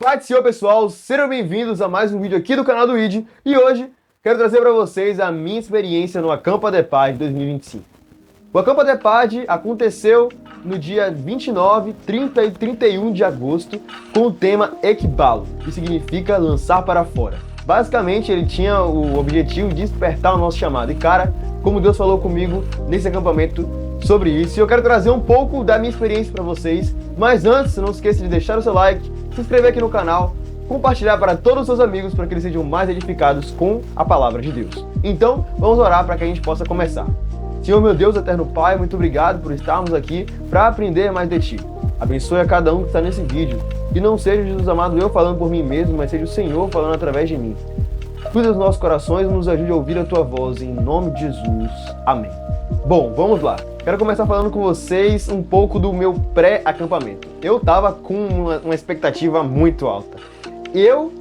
Paz do Senhor, pessoal, sejam bem-vindos a mais um vídeo aqui do canal do ID. E hoje quero trazer para vocês a minha experiência no Acampa de Paz 2025. O Acampa de Paz aconteceu no dia 29, 30 e 31 de agosto com o tema Ekbalo, que significa lançar para fora. Basicamente, ele tinha o objetivo de despertar o nosso chamado. E cara, como Deus falou comigo nesse acampamento sobre isso, e eu quero trazer um pouco da minha experiência para vocês. Mas antes, não esqueça de deixar o seu like, se inscrever aqui no canal, compartilhar para todos os seus amigos para que eles sejam mais edificados com a palavra de Deus. Então, vamos orar para que a gente possa começar. Senhor, meu Deus, eterno Pai, muito obrigado por estarmos aqui para aprender mais de Ti. Abençoe a cada um que está nesse vídeo. Que não seja, Jesus amado, eu falando por mim mesmo, mas seja o Senhor falando através de mim. Cuida dos nossos corações e nos ajude a ouvir a Tua voz, em nome de Jesus. Amém. Bom, vamos lá. Quero começar falando com vocês um pouco do meu pré-acampamento. Eu tava com uma expectativa muito alta. Eu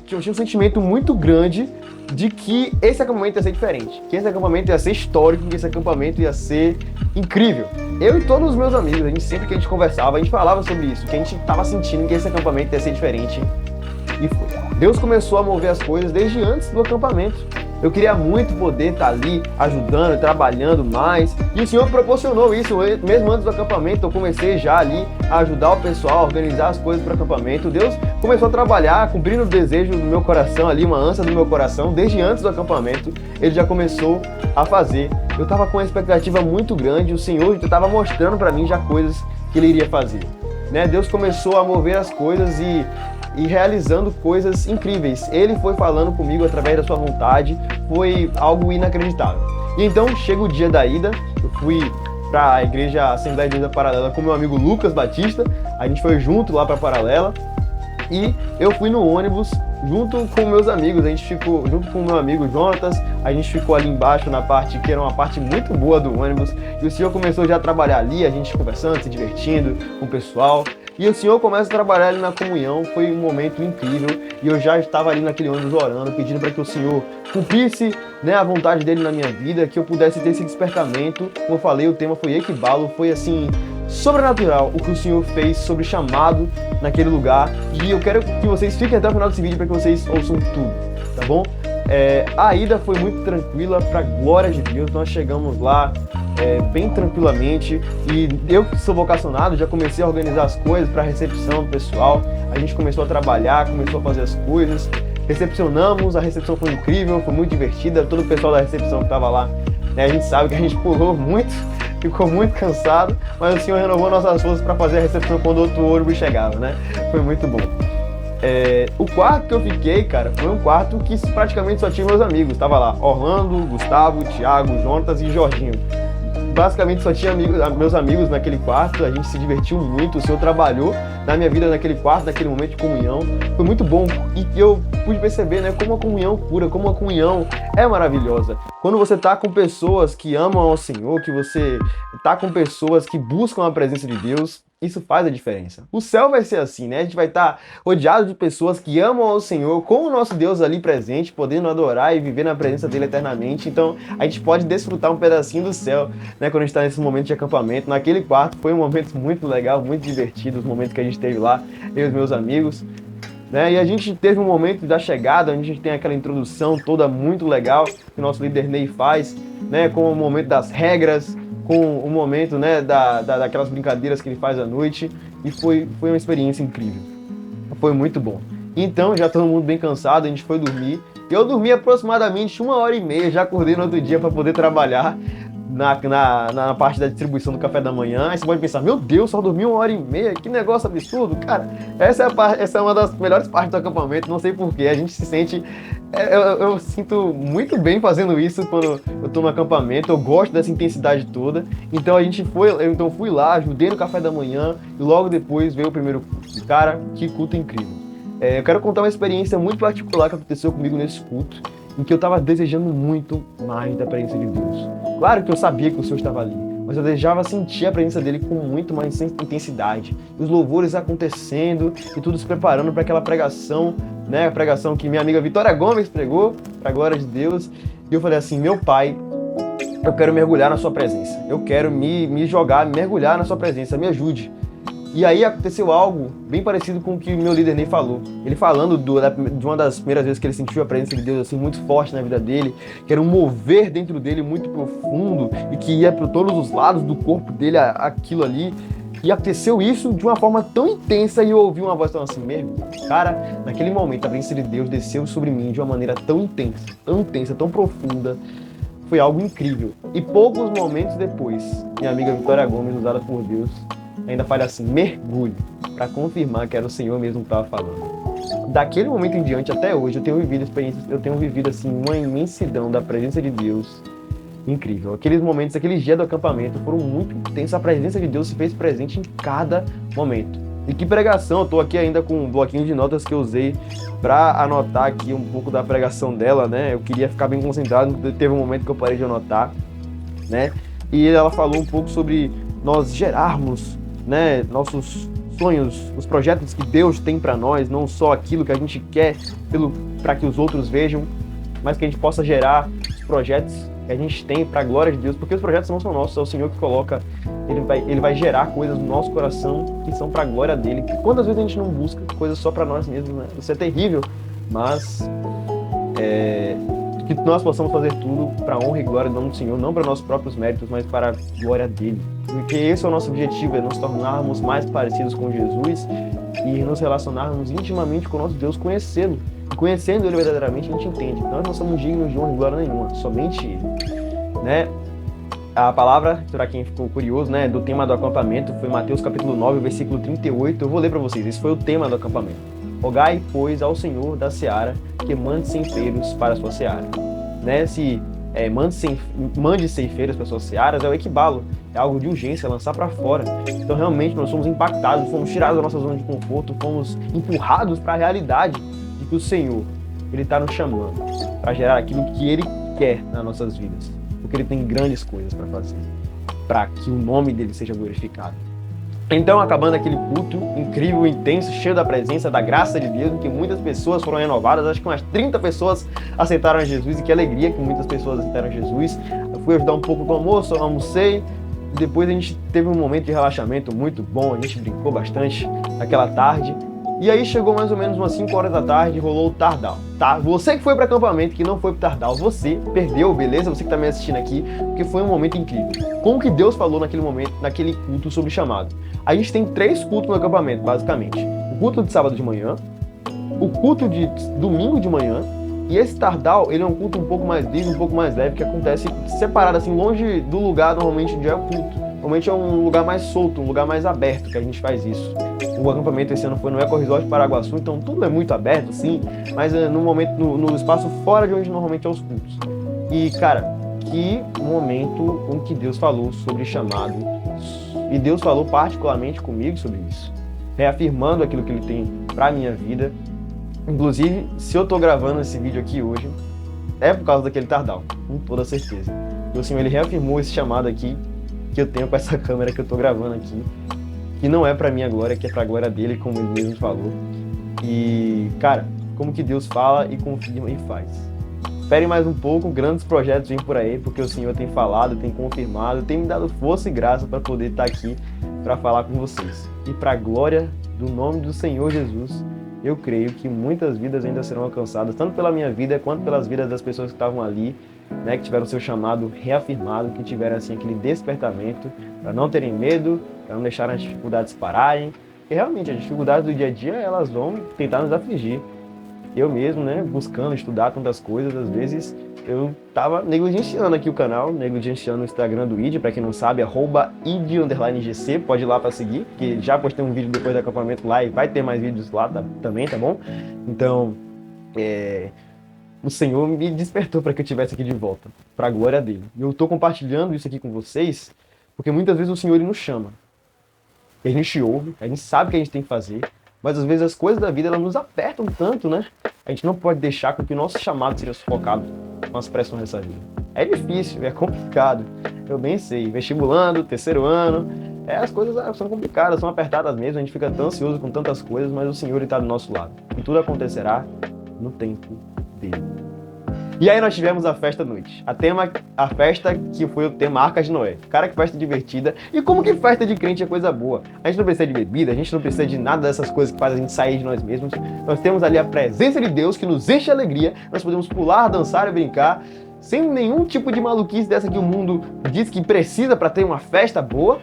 tinha um sentimento muito grande de que esse acampamento ia ser diferente, que esse acampamento ia ser histórico, que esse acampamento ia ser incrível. Eu e todos os meus amigos, sempre que a gente conversava, a gente falava sobre isso, que a gente tava sentindo que esse acampamento ia ser diferente. E foi. Deus começou a mover as coisas desde antes do acampamento. Eu queria muito poder estar ali ajudando, trabalhando mais. E o Senhor proporcionou isso. Mesmo antes do acampamento, eu comecei já ali a ajudar o pessoal, a organizar as coisas para o acampamento. Deus começou a trabalhar, cumprindo o desejo do meu coração ali, uma ânsia do meu coração. Desde antes do acampamento, Ele já começou a fazer. Eu estava com uma expectativa muito grande. O Senhor estava mostrando para mim já coisas que Ele iria fazer. Deus começou a mover as coisas e realizando coisas incríveis. Ele foi falando comigo através da sua vontade, foi algo inacreditável. E então chega o dia da ida, eu fui para a igreja Assembleia de Deus da Paralela com meu amigo Lucas Batista, a gente foi junto lá para Paralela, e eu fui no ônibus junto com meus amigos, a gente ficou junto com o meu amigo Jonatas, a gente ficou ali embaixo na parte que era uma parte muito boa do ônibus, e o Senhor começou já a trabalhar ali, a gente conversando, se divertindo com o pessoal. E o Senhor começa a trabalhar ali na comunhão, foi um momento incrível, e eu já estava ali naquele ônibus orando, pedindo para que o Senhor cumprisse a vontade dele na minha vida, que eu pudesse ter esse despertamento. Como eu falei, o tema foi Ekbalo, foi assim, sobrenatural o que o Senhor fez sobre chamado naquele lugar, e eu quero que vocês fiquem até o final desse vídeo para que vocês ouçam tudo, tá bom? A ida foi muito tranquila, para a glória de Deus, nós chegamos lá bem tranquilamente, e eu que sou vocacionado já comecei a organizar as coisas para a recepção do pessoal. A gente começou a trabalhar, começou a fazer as coisas, recepcionamos, a recepção foi incrível, foi muito divertida, todo o pessoal da recepção que estava lá, a gente sabe que a gente pulou muito, ficou muito cansado, mas o Senhor renovou nossas forças para fazer a recepção quando outro ônibus chegava, Foi muito bom. O quarto que eu fiquei, cara, foi um quarto que praticamente só tinha meus amigos. Tava lá Orlando, Gustavo, Thiago, Jonatas e Jorginho. Basicamente só tinha meus amigos naquele quarto, a gente se divertiu muito, o Senhor trabalhou na minha vida naquele quarto, naquele momento de comunhão. Foi muito bom e eu pude perceber como a comunhão cura, como a comunhão é maravilhosa. Quando você tá com pessoas que amam ao Senhor, que você tá com pessoas que buscam a presença de Deus, isso faz a diferença. O céu vai ser assim, A gente vai estar rodeado de pessoas que amam ao Senhor, com o nosso Deus ali presente, podendo adorar e viver na presença dele eternamente. Então, a gente pode desfrutar um pedacinho do céu, quando a gente está nesse momento de acampamento. Naquele quarto foi um momento muito legal, muito divertido, os momentos que a gente teve lá, eu e os meus amigos. E a gente teve um momento da chegada, onde a gente tem aquela introdução toda muito legal, que o nosso líder Ney faz, com o momento das regras, com o momento daquelas brincadeiras que ele faz à noite, e foi uma experiência incrível, foi muito bom. Então já todo mundo bem cansado, a gente foi dormir, eu dormi aproximadamente 1h30, já acordei no outro dia para poder trabalhar na parte da distribuição do café da manhã. Aí você pode pensar, meu Deus, só dormi 1h30, que negócio absurdo, cara. Essa é uma das melhores partes do acampamento, não sei porquê, a gente se sente... Eu sinto muito bem fazendo isso quando eu tô no acampamento, eu gosto dessa intensidade toda. Então eu fui lá, ajudei no café da manhã e logo depois veio o primeiro culto. Cara, que culto incrível. Eu quero contar uma experiência muito particular que aconteceu comigo nesse culto, em que eu estava desejando muito mais da presença de Deus. Claro que eu sabia que o Senhor estava ali, mas eu desejava sentir a presença dele com muito mais intensidade. Os louvores acontecendo e tudo se preparando para aquela pregação, A pregação que minha amiga Vitória Gomes pregou, para a glória de Deus. E eu falei assim, meu Pai, eu quero mergulhar na sua presença. Eu quero me jogar, mergulhar na sua presença, me ajude. E aí aconteceu algo bem parecido com o que o meu líder Ney falou. Ele falando de uma das primeiras vezes que ele sentiu a presença de Deus assim muito forte na vida dele, que era um mover dentro dele muito profundo e que ia para todos os lados do corpo dele, aquilo ali. E aconteceu isso de uma forma tão intensa e eu ouvi uma voz falando assim, mesmo, cara, naquele momento a presença de Deus desceu sobre mim de uma maneira tão intensa, tão profunda. Foi algo incrível. E poucos momentos depois, minha amiga Vitória Gomes, usada por Deus, ainda fala assim, mergulhe, para confirmar que era o Senhor mesmo que estava falando. Daquele momento em diante até hoje, eu tenho vivido experiências, eu tenho vivido assim uma imensidão da presença de Deus incrível. Aqueles momentos, aqueles dias do acampamento foram muito intensos, a presença de Deus se fez presente em cada momento. E que pregação, eu tô aqui ainda com um bloquinho de notas que eu usei para anotar aqui um pouco da pregação dela, né? Eu queria ficar bem concentrado, teve um momento que eu parei de anotar, né? E ela falou um pouco sobre nós gerarmos, né, nossos sonhos, os projetos que Deus tem para nós, não só aquilo que a gente quer para que os outros vejam, mas que a gente possa gerar os projetos que a gente tem para a glória de Deus, porque os projetos não são nossos, é o Senhor que coloca, ele vai gerar coisas no nosso coração que são para a glória dele. Quantas vezes a gente não busca coisas só para nós mesmos, né? Isso é terrível, mas que nós possamos fazer tudo para a honra e glória do nome do Senhor, não para nossos próprios méritos, mas para a glória dele. Porque esse é o nosso objetivo, é nos tornarmos mais parecidos com Jesus e nos relacionarmos intimamente com o nosso Deus, conhecê-lo. E conhecendo ele verdadeiramente, a gente entende que nós não somos dignos de honra e glória nenhuma, somente ele. Né? A palavra, para quem ficou curioso, né, do tema do acampamento foi Mateus capítulo 9, versículo 38. Eu vou ler para vocês, esse foi o tema do acampamento. Rogai, pois, ao Senhor da seara que mande ceifeiros para a sua seara. Né? Se mande ceifeiros para as suas searas, é o equibalo, é algo de urgência, lançar para fora. Então, realmente, nós somos impactados, fomos tirados da nossa zona de conforto, fomos empurrados para a realidade de que o Senhor, ele está nos chamando para gerar aquilo que ele quer nas nossas vidas, porque ele tem grandes coisas para fazer, para que o nome dele seja glorificado. Então, acabando aquele culto incrível, intenso, cheio da presença, da graça de Deus, em que muitas pessoas foram renovadas, acho que umas 30 pessoas aceitaram Jesus, e que alegria que muitas pessoas aceitaram Jesus. Eu fui ajudar um pouco com o almoço, eu almocei, e depois a gente teve um momento de relaxamento muito bom, a gente brincou bastante naquela tarde, e aí chegou mais ou menos umas 5 horas da tarde, rolou o Tardal, tá? Você que foi para acampamento, que não foi pro Tardal, você perdeu, beleza? Você que tá me assistindo aqui, porque foi um momento incrível. Como que Deus falou naquele momento, naquele culto sobre chamado? A gente tem 3 cultos no acampamento, basicamente. O culto de sábado de manhã, o culto de domingo de manhã, e esse Tardal, ele é um culto um pouco mais livre, um pouco mais leve, que acontece separado, assim, longe do lugar normalmente onde é o culto. Normalmente é um lugar mais solto, um lugar mais aberto que a gente faz isso. O acampamento esse ano foi no Eco Resort Paraguaçu, então tudo é muito aberto, sim, mas no espaço fora de onde normalmente é os cultos. E, cara, que momento em que Deus falou sobre chamado. E Deus falou particularmente comigo sobre isso, reafirmando aquilo que Ele tem para minha vida. Inclusive, se eu tô gravando esse vídeo aqui hoje, é por causa daquele Tardal, com toda certeza. E o Senhor, Ele reafirmou esse chamado aqui, que eu tenho com essa câmera que eu tô gravando aqui, que não é pra minha glória, que é pra glória dele, como ele mesmo falou. E, cara, como que Deus fala e confirma e faz. Esperem mais um pouco, grandes projetos vêm por aí, porque o Senhor tem falado, tem confirmado, tem me dado força e graça para poder estar aqui para falar com vocês. E para a glória do nome do Senhor Jesus, eu creio que muitas vidas ainda serão alcançadas, tanto pela minha vida quanto pelas vidas das pessoas que estavam ali, né, que tiveram seu chamado reafirmado, que tiveram assim aquele despertamento, para não terem medo, para não deixarem as dificuldades pararem. E realmente as dificuldades do dia a dia, elas vão tentar nos afligir. Eu mesmo, né, buscando estudar tantas coisas, às vezes eu tava negligenciando aqui o canal, negligenciando o Instagram do ID, para quem não sabe, @id_gc, pode ir lá para seguir, que já postei um vídeo depois do acampamento lá e vai ter mais vídeos lá também, tá bom? Então, o Senhor me despertou para que eu estivesse aqui de volta, para a glória dele. E eu estou compartilhando isso aqui com vocês, porque muitas vezes o Senhor ele nos chama. A gente ouve, a gente sabe o que a gente tem que fazer, mas às vezes as coisas da vida elas nos apertam tanto, né? A gente não pode deixar com que o nosso chamado seja sufocado com as pressões dessa vida. É difícil, é complicado, eu bem sei. Vestibulando, terceiro ano, as coisas são complicadas, são apertadas mesmo, a gente fica tão ansioso com tantas coisas, mas o Senhor está do nosso lado. E tudo acontecerá no tempo dele. E aí nós tivemos a festa à noite. A festa que foi o tema Arcas de Noé. Cara, que festa divertida. E como que festa de crente é coisa boa? A gente não precisa de bebida, a gente não precisa de nada dessas coisas que fazem a gente sair de nós mesmos. Nós temos ali a presença de Deus que nos enche de alegria. Nós podemos pular, dançar e brincar sem nenhum tipo de maluquice dessa que o mundo diz que precisa para ter uma festa boa.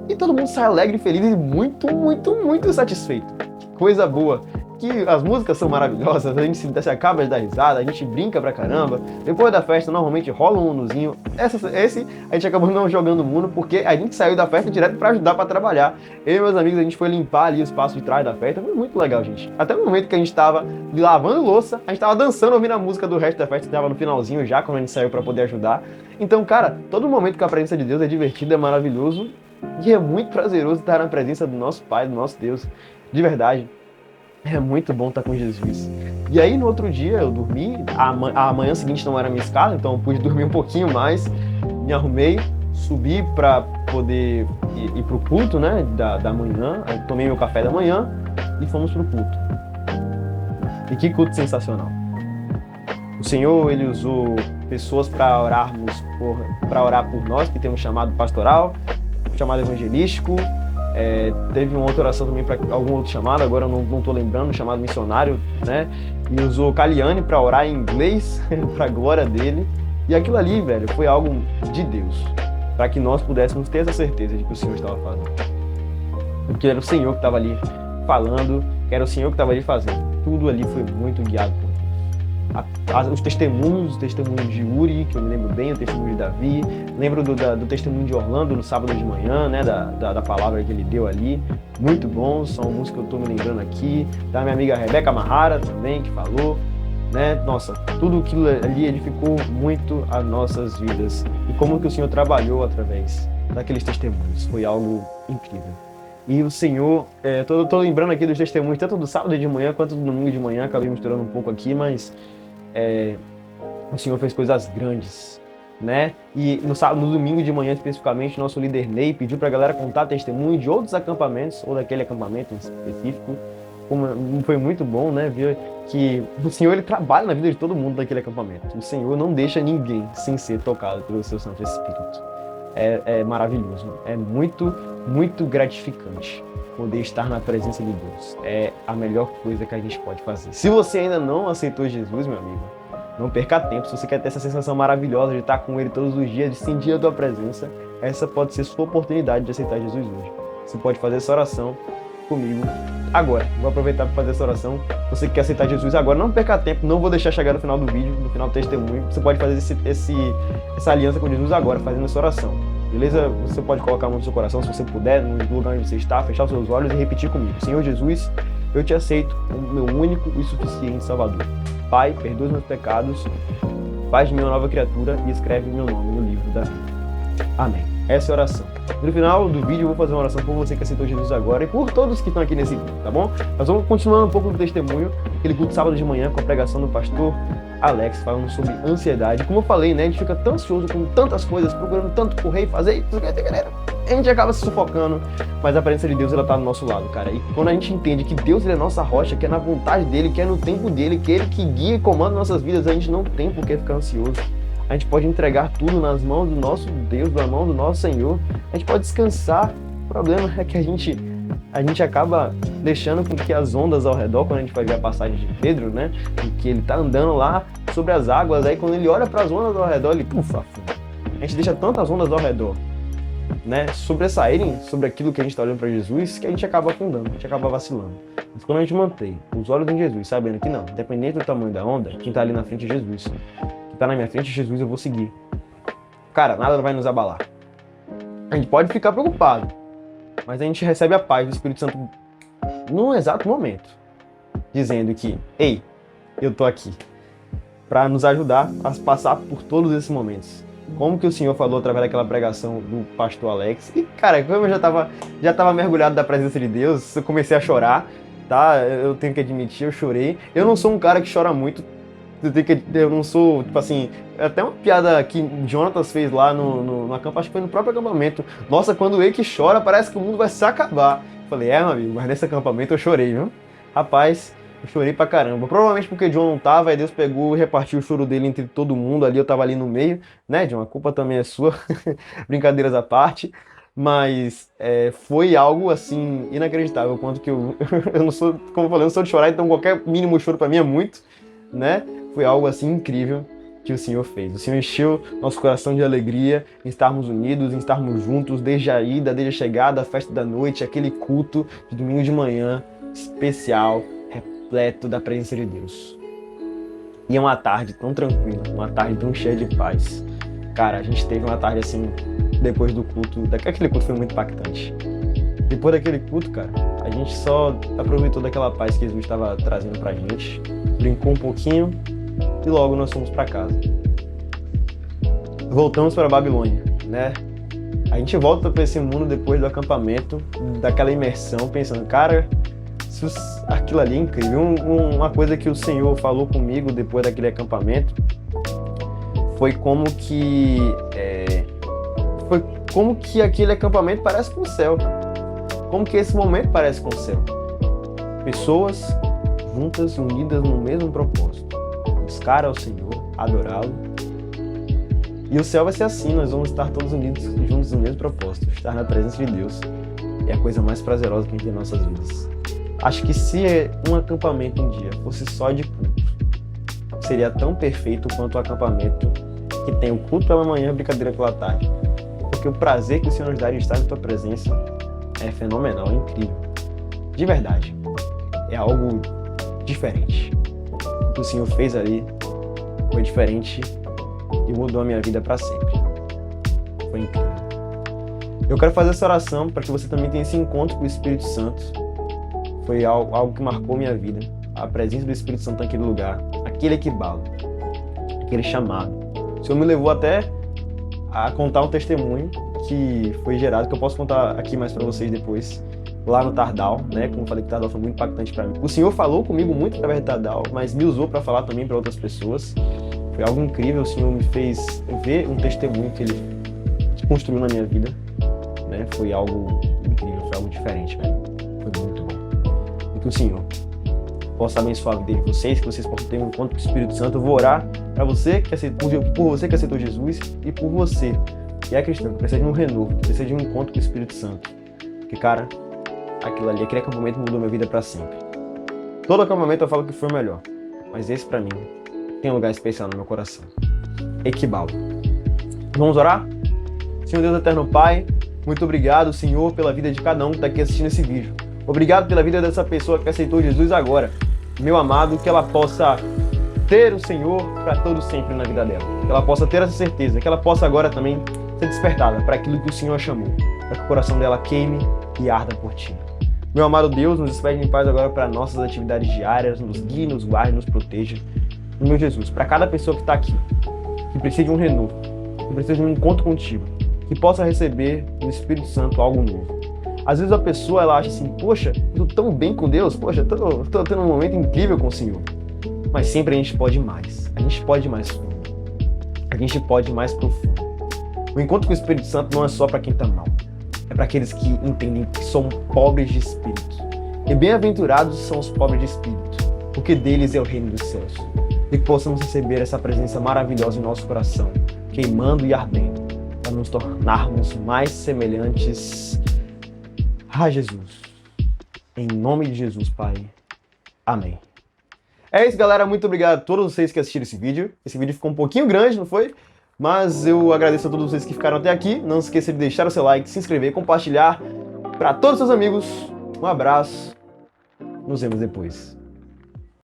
E todo mundo sai alegre, feliz e muito satisfeito. Que coisa boa. Que as músicas são maravilhosas, a gente se acaba de dar risada, a gente brinca pra caramba. Depois da festa, normalmente rola um unozinho. Esse a gente acabou não jogando Uno porque a gente saiu da festa direto pra ajudar pra trabalhar. Eu e meus amigos, a gente foi limpar ali o espaço de trás da festa. Foi muito legal, gente. Até no momento que a gente tava lavando louça, a gente tava dançando, ouvindo a música do resto da festa, que tava no finalzinho já, quando a gente saiu pra poder ajudar. Então, cara, todo momento com a presença de Deus é divertido, é maravilhoso. E é muito prazeroso estar na presença do nosso Pai, do nosso Deus. De verdade. É muito bom estar com Jesus. E aí no outro dia eu dormi, a manhã seguinte não era minha escala, então eu pude dormir um pouquinho mais, me arrumei, subi para poder ir pro culto, né, da manhã, eu tomei meu café da manhã e fomos pro culto. E que culto sensacional. O Senhor, Ele usou pessoas para orar por nós, que temos chamado pastoral, chamado evangelístico. Teve uma outra oração também para algum outro chamado, agora eu não estou lembrando, chamado missionário, né? E usou Caliane para orar em inglês, para a glória dele. E aquilo ali, velho, foi algo de Deus, para que nós pudéssemos ter essa certeza de que o Senhor estava fazendo. Porque era o Senhor que estava ali falando, que era o Senhor que estava ali fazendo. Tudo ali foi muito guiado por Deus. Os testemunhos, o testemunho de Uri, que eu me lembro bem, o testemunho de Davi, lembro do testemunho de Orlando no sábado de manhã, né, da palavra que ele deu ali, muito bom, são alguns que eu estou me lembrando aqui, da minha amiga Rebeca Mahara também, que falou, né, nossa, tudo aquilo ali edificou muito as nossas vidas, e como que o Senhor trabalhou através daqueles testemunhos, foi algo incrível. E o Senhor, tô lembrando aqui dos testemunhos, tanto do sábado de manhã quanto do domingo de manhã, acabei misturando um pouco aqui, mas o Senhor fez coisas grandes, né? E no domingo de manhã especificamente, nosso líder Ney pediu pra galera contar testemunho de outros acampamentos, ou daquele acampamento em específico. Foi muito bom, né? Ver que o Senhor, Ele trabalha na vida de todo mundo daquele acampamento. O Senhor não deixa ninguém sem ser tocado pelo seu Santo Espírito. É maravilhoso, é muito gratificante poder estar na presença de Deus. É a melhor coisa que a gente pode fazer. Se você ainda não aceitou Jesus, meu amigo, não perca tempo. Se você quer ter essa sensação maravilhosa de estar com Ele todos os dias, de sentir a tua presença, essa pode ser sua oportunidade de aceitar Jesus hoje. Você pode fazer essa oração comigo agora. Vou aproveitar para fazer essa oração. Você que quer aceitar Jesus agora, não perca tempo, não vou deixar chegar no final do vídeo, no final do testemunho. Você pode fazer essa aliança com Jesus agora, fazendo essa oração. Beleza? Você pode colocar a mão no seu coração, se você puder, no lugar onde você está, fechar os seus olhos e repetir comigo. Senhor Jesus, eu te aceito como meu único e suficiente Salvador. Pai, perdoa os meus pecados, faz de mim uma nova criatura e escreve meu nome no livro da vida. Amém. Essa é a oração. No final do vídeo eu vou fazer uma oração por você que aceitou Jesus agora e por todos que estão aqui nesse vídeo, tá bom? Nós vamos continuando um pouco do testemunho, aquele culto sábado de manhã com a pregação do pastor Alex, falando sobre ansiedade. Como eu falei, né, a gente fica tão ansioso com tantas coisas, procurando tanto correr e fazer, a gente acaba se sufocando, mas a presença de Deus, ela tá do nosso lado, cara. E quando a gente entende que Deus, ele é nossa rocha, que é na vontade dele, que é no tempo dele, que é ele que guia e comanda nossas vidas, a gente não tem por que ficar ansioso. A gente pode entregar tudo nas mãos do nosso Deus, na mão do nosso Senhor. A gente pode descansar. O problema é que a gente acaba deixando com que as ondas ao redor, quando a gente vai ver a passagem de Pedro, né? Que ele tá andando lá sobre as águas, aí quando ele olha para as ondas ao redor, ele afunda. A gente deixa tantas ondas ao redor, né, sobressaírem sobre aquilo que a gente está olhando para Jesus, que a gente acaba afundando, a gente acaba vacilando. Mas quando a gente mantém os olhos em Jesus, sabendo que não, independente do tamanho da onda, quem está ali na frente é Jesus. Quem está na minha frente é Jesus, eu vou seguir. Cara, nada vai nos abalar. A gente pode ficar preocupado, mas a gente recebe a paz do Espírito Santo num exato momento, dizendo que, ei, eu tô aqui, para nos ajudar a passar por todos esses momentos. Como que o Senhor falou através daquela pregação do pastor Alex. E, cara, como eu já tava mergulhado da presença de Deus, eu comecei a chorar, tá? Eu tenho que admitir, eu chorei. Eu não sou um cara que chora muito. Eu não sou, tipo assim, até uma piada que Jonatas fez lá no acampamento, acho que foi no próprio acampamento. Nossa, quando ele que chora, parece que o mundo vai se acabar. Eu falei, meu amigo, mas nesse acampamento eu chorei, viu? Rapaz, Eu chorei pra caramba. Provavelmente porque John não tava, aí Deus pegou e repartiu o choro dele entre todo mundo ali. Eu tava ali no meio, né, John? A culpa também é sua. Brincadeiras à parte. Mas foi algo assim inacreditável. Quanto que eu. Eu não sou, como eu falei, eu não sou de chorar, então qualquer mínimo choro pra mim é muito, né? Foi algo assim incrível que o Senhor fez. O Senhor encheu nosso coração de alegria em estarmos unidos, em estarmos juntos, desde a ida, desde a chegada, a festa da noite, aquele culto de domingo de manhã especial, repleto da presença de Deus. E é uma tarde tão tranquila, uma tarde tão cheia de paz. Cara, a gente teve uma tarde assim, depois do culto, aquele culto foi muito impactante. Depois daquele culto, cara, a gente só aproveitou daquela paz que Jesus estava trazendo pra gente, brincou um pouquinho e logo nós fomos pra casa. Voltamos para a Babilônia, né? A gente volta para esse mundo depois do acampamento, daquela imersão, pensando, cara, aquilo ali é incrível. Uma coisa que o Senhor falou comigo depois daquele acampamento foi como que aquele acampamento parece com o céu. Como que esse momento parece com o céu. Pessoas juntas, unidas no mesmo propósito. Buscar ao Senhor, adorá-lo. E o céu vai ser assim, nós vamos estar todos unidos, juntos no mesmo propósito. Estar na presença de Deus é a coisa mais prazerosa que a gente tem em nossas vidas. Acho que se um acampamento um dia fosse só de culto, seria tão perfeito quanto o acampamento que tem o culto pela manhã e brincadeira pela tarde. Porque o prazer que o Senhor nos dá de estar na tua presença é fenomenal, é incrível. De verdade. É algo diferente. O que o Senhor fez ali foi diferente e mudou a minha vida para sempre. Foi incrível. Eu quero fazer essa oração para que você também tenha esse encontro com o Espírito Santo. Foi algo que marcou minha vida. A presença do Espírito Santo naquele lugar, aquele equibalo, aquele chamado. O Senhor me levou até a contar um testemunho que foi gerado, que eu posso contar aqui mais para vocês depois, lá no Tardal, né? Como eu falei que o Tardal foi muito impactante para mim. O Senhor falou comigo muito através do Tardal, mas me usou para falar também para outras pessoas. Foi algo incrível, o Senhor me fez ver um testemunho que Ele construiu na minha vida, né? Foi algo incrível, foi algo diferente, velho. Foi muito bom. E que o Senhor possa abençoar a vida de vocês, que vocês possam ter um encontro com o Espírito Santo. Eu vou orar para você, por você que aceitou Jesus e por você que é cristão, que precisa de um renovo, que precisa de um encontro com o Espírito Santo. Porque, cara, aquilo ali, aquele acampamento mudou minha vida para sempre. Todo acampamento eu falo que foi o melhor, mas esse para mim tem um lugar especial no meu coração. Equibalo. Vamos orar? Senhor Deus Eterno Pai, muito obrigado, Senhor, pela vida de cada um que está aqui assistindo esse vídeo. Obrigado pela vida dessa pessoa que aceitou Jesus agora. Meu amado, que ela possa ter o Senhor para todo sempre na vida dela. Que ela possa ter essa certeza, que ela possa agora também ser despertada para aquilo que o Senhor a chamou. Para que o coração dela queime e arda por Ti. Meu amado Deus, nos despede em paz agora para nossas atividades diárias, nos guie, nos guarde, nos proteja. Meu Jesus, para cada pessoa que está aqui, que precisa de um renovo, que precisa de um encontro contigo, que possa receber do Espírito Santo algo novo. Às vezes a pessoa ela acha assim, poxa, eu tô tão bem com Deus, poxa, tô tendo um momento incrível com o Senhor. Mas sempre a gente pode mais, a gente pode mais fundo, a gente pode mais profundo. O encontro com o Espírito Santo não é só para quem está mal, é para aqueles que entendem que são pobres de espírito. E bem-aventurados são os pobres de espírito, porque deles é o reino dos céus. E que possamos receber essa presença maravilhosa em nosso coração, queimando e ardendo, para nos tornarmos mais semelhantes a Jesus. Em nome de Jesus, Pai. Amém. É isso, galera. Muito obrigado a todos vocês que assistiram esse vídeo. Esse vídeo ficou um pouquinho grande, não foi? Mas eu agradeço a todos vocês que ficaram até aqui. Não se esqueça de deixar o seu like, se inscrever, compartilhar para todos os seus amigos. Um abraço. Nos vemos depois.